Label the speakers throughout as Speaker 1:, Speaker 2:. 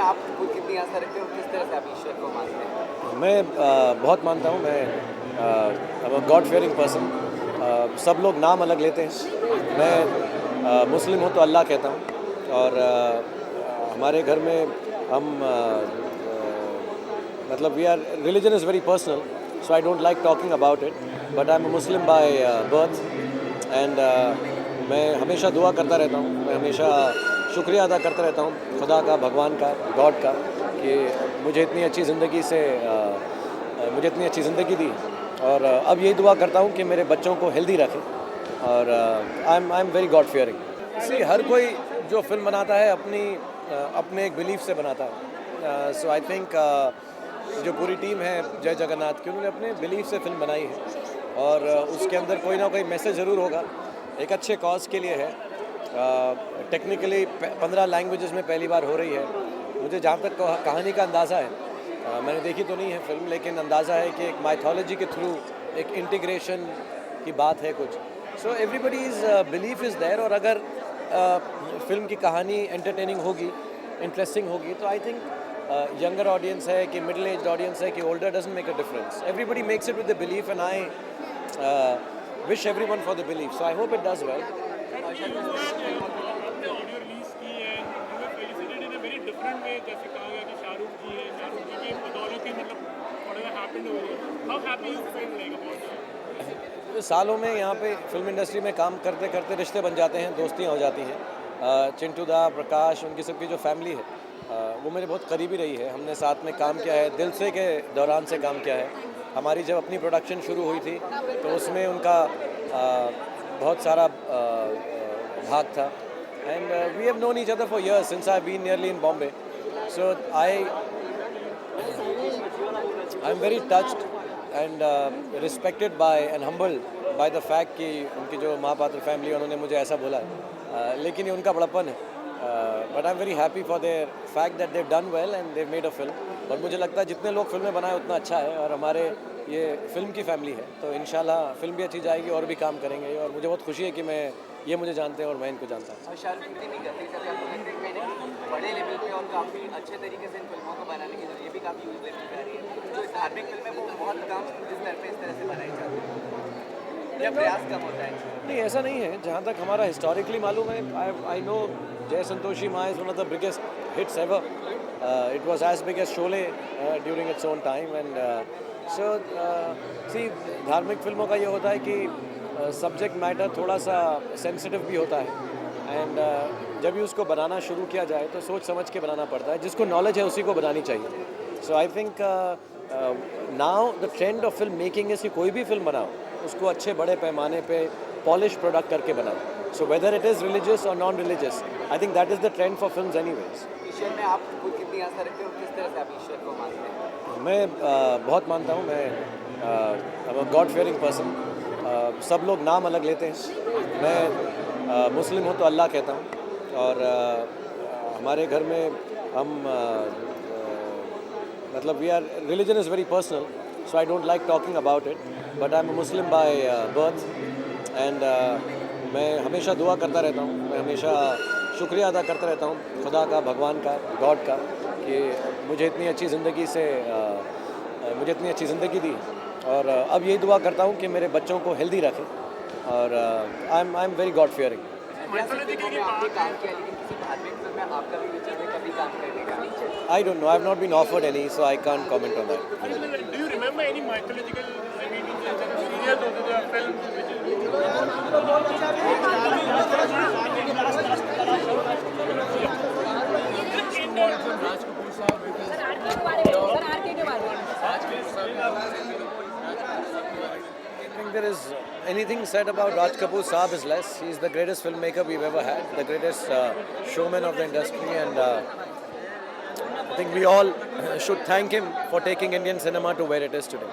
Speaker 1: में आप खुद कितनी आस्था रखते हैं और किस तरह से आप ईश्वर को मानते हैं?
Speaker 2: मैं बहुत मानता हूँ। मैं गॉड फियरिंग पर्सन। सब लोग नाम अलग लेते हैं। मैं मुस्लिम हूँ तो अल्लाह कहता हूँ। और हमारे घर में हम मतलब we are religion is very personal, so I don't like talking about it, but I am Muslim by birth. And मैं हमेशा दुआ करता रहता हूँ। मैं हमेशा शुक्रिया अदा करता रहता हूँ खुदा का, भगवान का, गॉड का, कि मुझे इतनी अच्छी ज़िंदगी दी। और अब यही दुआ करता हूँ कि मेरे बच्चों को हेल्दी रखें। और I am very god fearing. See, हर कोई जो फिल्म बनाता है अपने एक बिलीफ से बनाता है। सो आई थिंक जो पूरी टीम है जय जगन्नाथ की, उन्होंने अपने बिलीफ से फिल्म बनाई है। और उसके अंदर कोई ना कोई मैसेज ज़रूर होगा। एक अच्छे कॉज के लिए है। टेक्निकली 15 लैंग्वेजेस में पहली बार हो रही है। मुझे जहाँ तक कहानी का अंदाज़ा है, मैंने देखी तो नहीं है फिल्म, लेकिन अंदाज़ा है कि एक माइथोलॉजी के थ्रू एक इंटीग्रेशन की बात है कुछ। सो एवरीबडीज़ बिलीफ इज़ देयर। और अगर फिल्म की कहानी एंटरटेनिंग होगी, इंटरेस्टिंग होगी, तो आई थिंक यंगर ऑडियंस है कि मिडिल एज ऑडियंस है कि older, doesn't make a difference. Everybody makes it with the belief, and I wish everyone for the belief. So I hope it does well.
Speaker 3: आपने audio release की है, you were felicitated in a very different way, जैसे कहा गया कि शाहरुख जी की बदौलत ही मतलब whatever happened over here, how happy you feel like about
Speaker 2: सालों में यहाँ पे फिल्म इंडस्ट्री में काम करते करते रिश्ते बन जाते हैं, दोस्तियाँ हो जाती हैं। चिंटू दा, प्रकाश, उनकी सबकी जो फैमिली है, वो मेरे बहुत करीबी रही है। हमने साथ में काम किया है, दिल से के दौरान से काम किया है। हमारी जब अपनी प्रोडक्शन शुरू हुई थी तो उसमें उनका बहुत सारा भाग था। And we have known each other for years since I been nearly in Bombay. So I am very touched and respected by and humbled by the fact कि उनकी जो माँ पात्र फैमिली, उन्होंने मुझे ऐसा बोला है। लेकिन ये उनका बड़प्पन है। But I am very happy for their fact that they've done well and they've made a film. और मुझे लगता है जितने लोग फिल्में बनाए उतना अच्छा है। और हमारे ये फिल्म की फैमिली है, तो इंशाल्लाह फिल्म भी अच्छी जाएगी और भी काम करेंगे। और मुझे बहुत खुशी है कि ये मुझे जानते हैं और मैं इनको जानता हूँ।
Speaker 1: और शाहरुख इतनी नहीं करते जब आपको लगता है कहीं ना कहीं बड़े लेवल पे और काफ़ी अच्छे तरीके से इन फिल्मों को बनाने की जरूरत, ये भी काफ़ी यूज लेवल पे आ रही है। जो धार्मिक फिल्म है वो बहुत कम इस तरह से बनाई जाती है, या प्रयास कम होता है।
Speaker 2: नहीं, ऐसा नहीं है। जहाँ तक हमारा हिस्टोरिकली मालूम है, I know Jai Santoshi Maa is one of the biggest hits ever. It was as big as Sholay during its own time. And so see, धार्मिक फिल्मों का ये होता है कि सब्जेक्ट मैटर थोड़ा सा सेंसिटिव भी होता है. एंड जब भी उसको बनाना शुरू किया जाए तो सोच समझ के बनाना पड़ता है. जिसको नॉलेज है उसी को बनानी चाहिए. So I think now the trend of film making is कि कोई भी फिल्म बनाओ उसको अच्छे बड़े पैमाने पे पॉलिश प्रोडक्ट करके बनाओ. So whether it is religious और non religious, I think that is the trend for films anyways.
Speaker 1: ईश्वर में आप खुद कितनी आस्था रखते हैं और किस तरह से आप ईश्वर को मानते हैं?
Speaker 2: मैं बहुत मानता हूँ. मैं गॉड फियरिंग पर्सन. सब लोग नाम अलग लेते हैं. मैं मुस्लिम हूँ तो अल्लाह कहता हूँ. और हमारे घर में हम मतलब we are religion is very personal, so I don't like talking about it, but I am Muslim by birth. And मैं हमेशा दुआ करता रहता हूँ. मैं हमेशा शुक्रिया अदा करता रहता हूँ खुदा का, भगवान का, गॉड का, कि मुझे इतनी अच्छी ज़िंदगी दी. और अब यही दुआ करता हूँ कि मेरे बच्चों को हेल्दी रखें. और I am very god fearing.
Speaker 1: आपने काम किया, लेकिन किसी धार्मिक फिल्म में आपका भी विचार है कभी काम करने का?
Speaker 2: I don't know. I have not been offered any, so I can't comment on that.
Speaker 3: Do you remember any mythological, I mean, serials or the films
Speaker 2: I think there is anything said about Raj Kapoor Saab is less. He is the greatest filmmaker we've ever had, the greatest showman of the industry, and I think we all should thank him for taking Indian cinema to where it is today.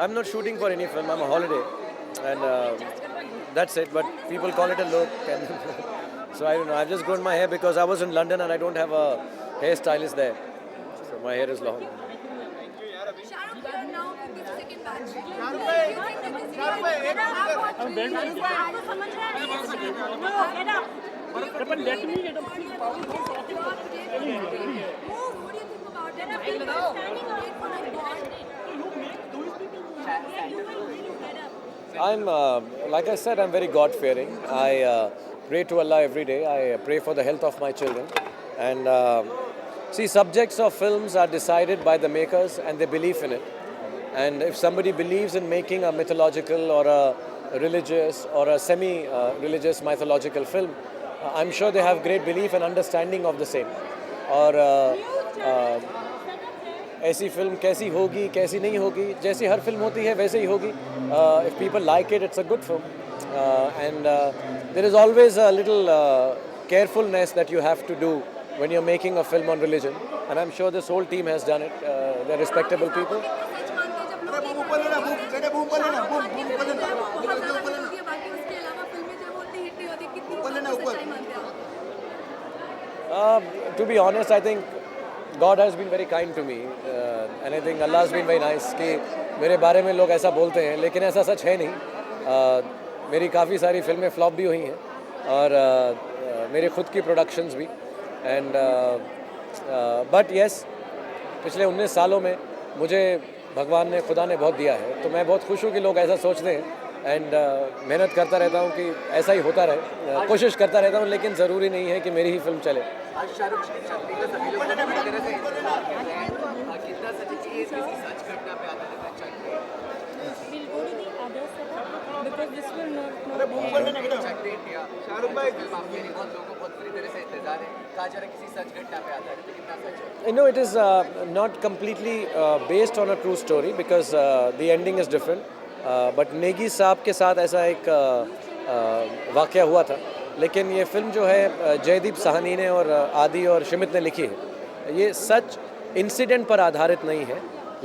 Speaker 2: I'm not shooting for any film. I'm on holiday, and that's it. But people call it a look, and so I don't know. I've just grown my hair because I was in London and I don't have a hairstylist there, so my hair is long.
Speaker 4: Shahrukh, you are now 52nd batch.
Speaker 3: But let me get a talking about
Speaker 4: What do you think about it? Standing late for a bond.
Speaker 2: Like I said, I'm very God-fearing. I pray to Allah every day. I pray for the health of my children. And see, subjects of films are decided by the makers and their belief in it. And if somebody believes in making a mythological or a religious or a semi-religious mythological film, I'm sure they have great belief and understanding of the same. और ऐसी film कैसी होगी कैसी नहीं होगी, जैसी हर film होती है वैसे ही होगी. If people like it, it's a good film. And there is always a little carefulness that you have to do when you're making a film on religion. And I'm sure this whole team has done it. They're respectable people. To be honest, I think God has been very kind to me, and I think Allah has been very nice कि मेरे बारे में लोग ऐसा बोलते हैं, लेकिन ऐसा सच है नहीं. मेरी काफ़ी सारी फिल्में फ्लॉप भी हुई हैं और मेरे खुद की प्रोडक्शंस भी. एंड बट यस, पिछले 19 सालों में मुझे भगवान ने, खुदा ने बहुत दिया है, तो मैं बहुत खुश हूँ कि लोग ऐसा सोचते हैं. एंड मेहनत करता रहता हूँ कि ऐसा ही होता रहे, कोशिश करता रहता हूँ, लेकिन ज़रूरी नहीं है कि मेरी ही फिल्म चले.
Speaker 1: आज शाहरुख की शक्ति का सभी लोग पूरी तरह से इंतजार कर रहे हैं. कितना सच है कि ये किसी सच घटना पे आधारित है?
Speaker 5: We'll go to the other setup because this will not
Speaker 1: चकते इंडिया शाहरुख भाई फिल्म आपके लिए बहुत लोगों को बहुत पूरी तरह से इंतजार है. कहा जा रहा है किसी सच घटना पे आधारित है, कितना सच है?
Speaker 2: No, it is not completely based on a true story because the ending is different. But Negi साहब के साथ ऐसा एक वाक़या हुआ था. लेकिन ये फिल्म जो है जयदीप साहनी ने और आदि और शिमित ने लिखी है. ये सच इंसिडेंट पर आधारित नहीं है,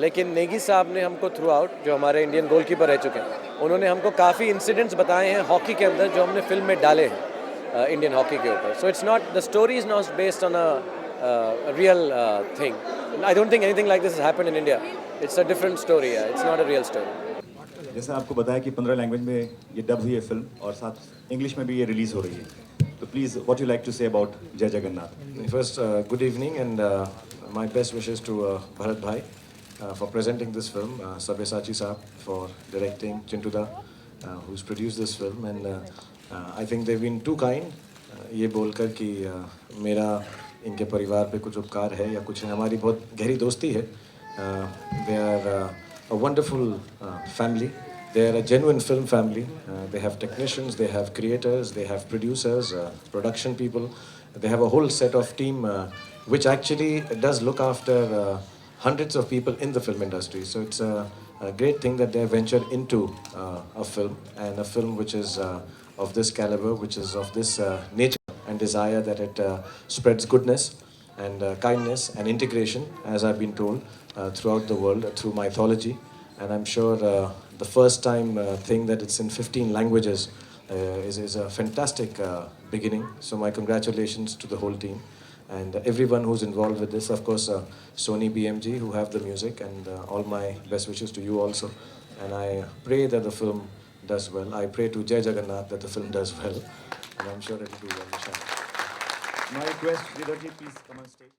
Speaker 2: लेकिन नेगी साहब ने हमको थ्रू आउट, जो हमारे इंडियन गोलकीपर रह चुके हैं, उन्होंने हमको काफ़ी इंसिडेंट्स बताए हैं हॉकी के अंदर जो हमने फिल्म में डाले हैं इंडियन हॉकी के ऊपर. So it's not, the story is not based on a real thing. I don't think anything like this has happened in India. It's a different story. It's not a real story.
Speaker 6: जैसे आपको बताया कि 15 language में ये dub हुई है film और साथ इंग्लिश में भी ये रिलीज़ हो रही है. तो please what you like to say about Jai Jagannath.
Speaker 7: First, good evening and my best wishes to Bharat Bhai for presenting this film, Sabyasachi Saab for directing, Chintu Da who's produced this film, and I think they've been too kind ये बोलकर कि मेरा इनके परिवार पे कुछ उपकार है या कुछ है. हमारी बहुत गहरी दोस्ती है. They are a wonderful family. They are a genuine film family. They have technicians, they have creators, they have producers, production people. They have a whole set of team which actually does look after hundreds of people in the film industry. So it's a great thing that they have ventured into a film, and a film which is of this caliber, which is of this nature and desire that it spreads goodness and kindness and integration, as I've been told, throughout the world through mythology. And I'm sure the first time thing that it's in 15 languages is a fantastic beginning. So my congratulations to the whole team and everyone who's involved with this. Of course, Sony BMG who have the music, and all my best wishes to you also. And I pray that the film does well. I pray to Jai Jagannath that the film does well, and I'm sure it will do well.
Speaker 6: My request, Sridharji, please come on stage.